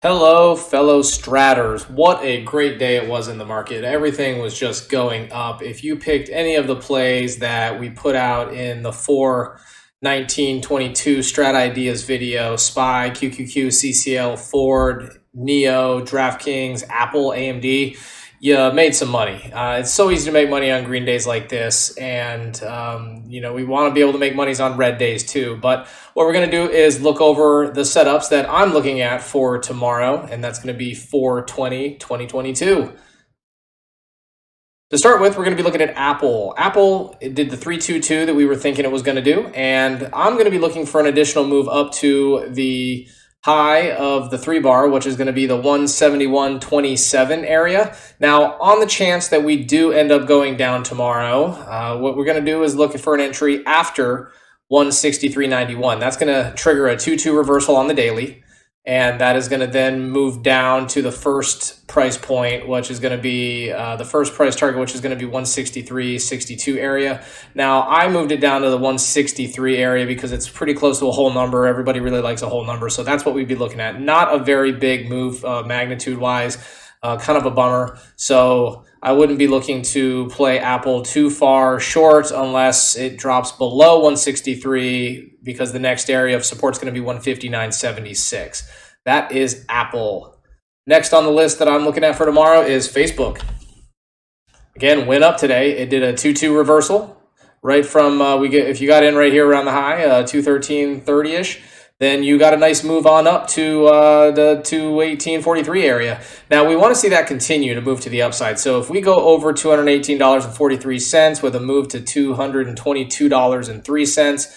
Hello, fellow Stratters. What a great day it was in the market. Everything was just going up. If you picked any of the plays that we put out in the 4/19/22 Strat Ideas video, SPY, QQQ, CCL, Ford, NEO, DraftKings, Apple, AMD, you made some money. It's so easy to make money on green days like this. And, we want to be able to make monies on red days too. But what we're going to do is look over the setups that I'm looking at for tomorrow, and that's going to be 4/20/2022. To start with, we're going to be looking at Apple. Apple did the 322 that we were thinking it was going to do, and I'm going to be looking for an additional move up to the high of the 3-bar, which is going to be the 171.27 area. Now, on the chance that we do end up going down tomorrow, what we're going to do is look for an entry after 163.91. That's going to trigger a 2-2 reversal on the daily, and that is going to then move down to the first price point, which is going to be the first price target, which is going to be 163.62 area. Now, I moved it down to the 163 area because it's pretty close to a whole number. Everybody really likes a whole number, so that's what we'd be looking at. Not a very big move magnitude-wise, kind of a bummer. So I wouldn't be looking to play Apple too far short unless it drops below 163, because the next area of support is going to be 159.76. That is Apple. Next on the list that I'm looking at for tomorrow is Facebook. Again, went up today. It did a 2-2 reversal right from if you got in right here around the high, 213.30ish. Then you got a nice move on up to the 218.43 area. Now, we want to see that continue to move to the upside. So if we go over $218.43 with a move to $222.03,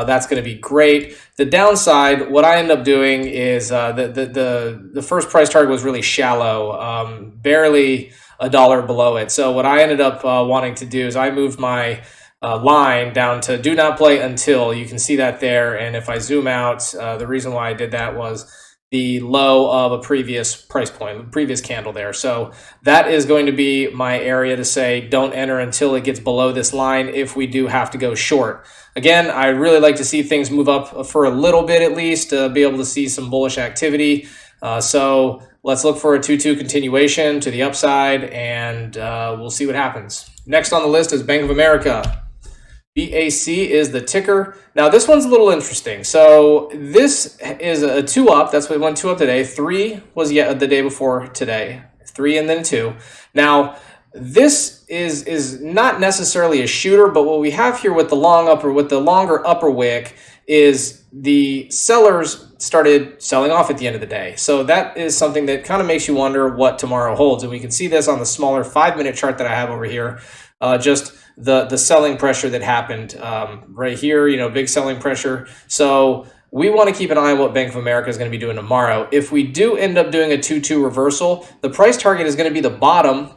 that's going to be great. The downside, what I end up doing is the first price target was really shallow, barely $1 below it. So what I ended up wanting to do is I moved my line down to do not play until. You can see that there. And if I zoom out, the reason why I did that was the low of a previous price point, previous candle there. So that is going to be my area to say don't enter until it gets below this line if we do have to go short. Again, I really like to see things move up for a little bit at least to be able to see some bullish activity. So let's look for a 2-2 continuation to the upside, and we'll see what happens. Next on the list is Bank of America. BAC is the ticker. Now, this one's a little interesting. So this is a 2-up. That's what we went 2-up today. 3 was yet the day before today. 3 and then 2. Now, this is not necessarily a shooter, but what we have here with the longer upper wick is the sellers started selling off at the end of the day. So that is something that kind of makes you wonder what tomorrow holds. And we can see this on the smaller 5-minute chart that I have over here. Just the selling pressure that happened right here, big selling pressure. So we want to keep an eye on what Bank of America is going to be doing tomorrow. If we do end up doing a 2-2 reversal, the price target is going to be the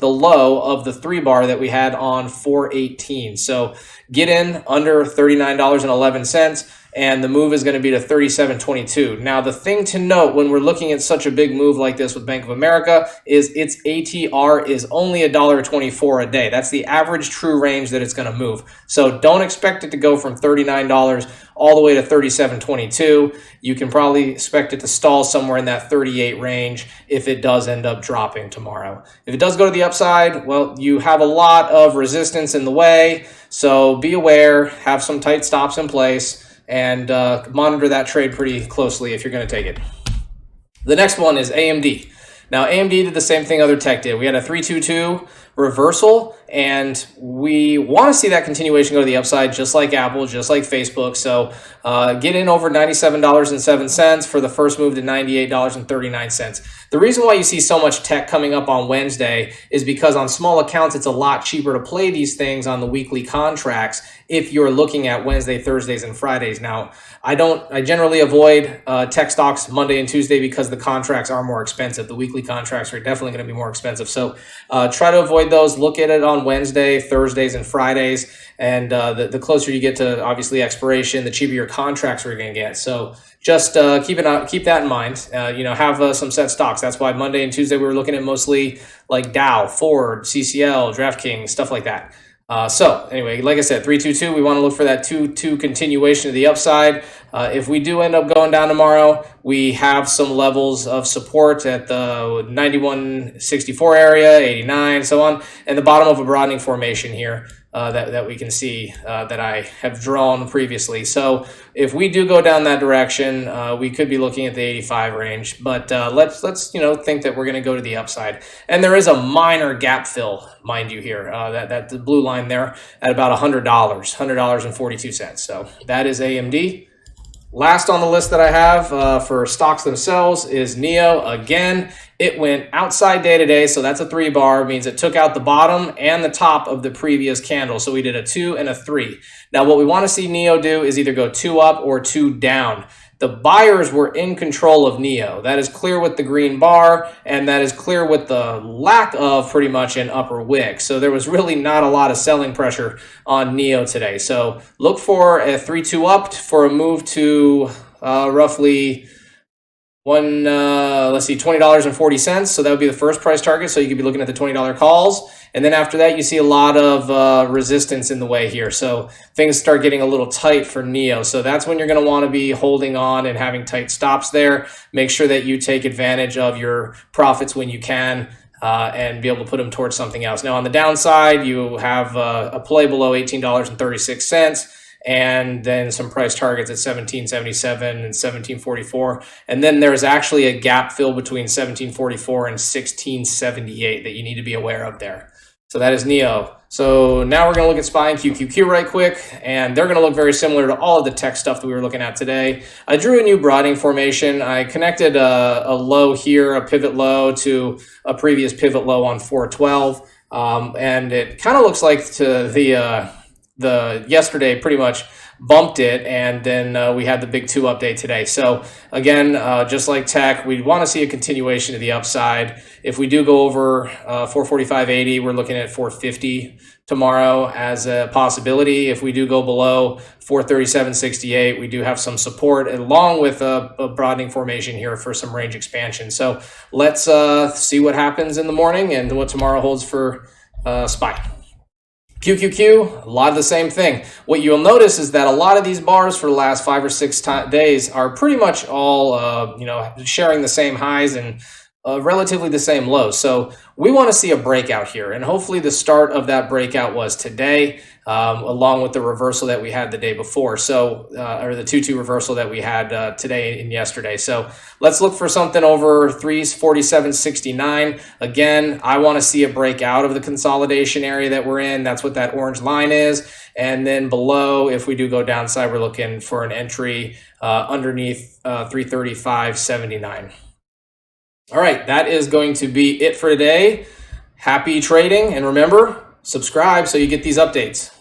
low of the 3-bar that we had on 418. So get in under $39.11. And the move is going to be to 37.22. Now, the thing to note when we're looking at such a big move like this with Bank of America is its ATR is only $1.24 a day. That's the average true range that it's going to move. So don't expect it to go from $39 all the way to 37.22. You can probably expect it to stall somewhere in that 38 range if it does end up dropping tomorrow. If it does go to the upside, well, you have a lot of resistance in the way. So be aware, have some tight stops in place, and monitor that trade pretty closely if you're going to take it. The next one is AMD. Now, AMD did the same thing other tech did. We had a 322 reversal, and we want to see that continuation go to the upside, just like Apple, just like Facebook. So get in over $97.07 for the first move to $98.39. The reason why you see so much tech coming up on Wednesday is because on small accounts, it's a lot cheaper to play these things on the weekly contracts if you're looking at Wednesday, Thursdays, and Fridays. Now, I generally avoid tech stocks Monday and Tuesday because the contracts are more expensive. The weekly contracts are definitely going to be more expensive. So try to avoid those. Look at it on Wednesday, Thursdays, and Fridays. And the closer you get to obviously expiration, the cheaper your contracts are going to get. So just keep that in mind. Have some set stocks. That's why Monday and Tuesday we were looking at mostly like Dow, Ford, CCL, DraftKings, stuff like that. So anyway, like I said, 322, we want to look for that 2-2 continuation to the upside. If we do end up going down tomorrow, We have some levels of support at the 91.64 area, 89, so on, and the bottom of a broadening formation here that we can see that I have drawn previously. So if we do go down that direction, we could be looking at the 85 range, but let's think that we're going to go to the upside. And there is a minor gap fill, mind you, here, that the blue line there at about $100.42. So that is AMD. Last on the list that I have for stocks themselves is NEO. Again, it went outside day today, so that's a 3 bar, means it took out the bottom and the top of the previous candle. So we did a 2 and a 3. Now what we want to see NEO do is either go 2 up or 2 down. The buyers were in control of NEO. That is clear with the green bar, and that is clear with the lack of pretty much an upper wick. So there was really not a lot of selling pressure on NEO today. So look for a 3-2 up for a move to roughly $20.40. So that would be the first price target. So you could be looking at the $20 calls. And then after that, you see a lot of resistance in the way here. So things start getting a little tight for NEO. So that's when you're going to want to be holding on and having tight stops there. Make sure that you take advantage of your profits when you can and be able to put them towards something else. Now on the downside, you have a play below $18.36. And then some price targets at 1777 and 1744. And then there's actually a gap fill between 1744 and 1678 that you need to be aware of there. So that is NEO. So now we're going to look at SPY and QQQ right quick, and they're going to look very similar to all of the tech stuff that we were looking at today. I drew a new broadening formation. I connected a low here, a pivot low, to a previous pivot low on 412, and it kind of looks like to the yesterday pretty much bumped it, and then we had the big 2 update today. So again, just like tech, we want to see a continuation of the upside. If we do go over 445.80, we're looking at 450 tomorrow as a possibility. If we do go below 437.68, we do have some support along with a broadening formation here for some range expansion. So let's see what happens in the morning and what tomorrow holds for SPY. QQQ, a lot of the same thing. What you'll notice is that a lot of these bars for the last 5 or 6 days are pretty much all, sharing the same highs and relatively the same lows. So we want to see a breakout here, and hopefully the start of that breakout was today, along with the reversal that we had the day before. So, or the 2-2 reversal that we had today and yesterday. So let's look for something over 347.69. Again, I want to see a breakout of the consolidation area that we're in. That's what that orange line is. And then below, if we do go downside, we're looking for an entry underneath 335.79. All right, that is going to be it for today. Happy trading, and remember, subscribe so you get these updates.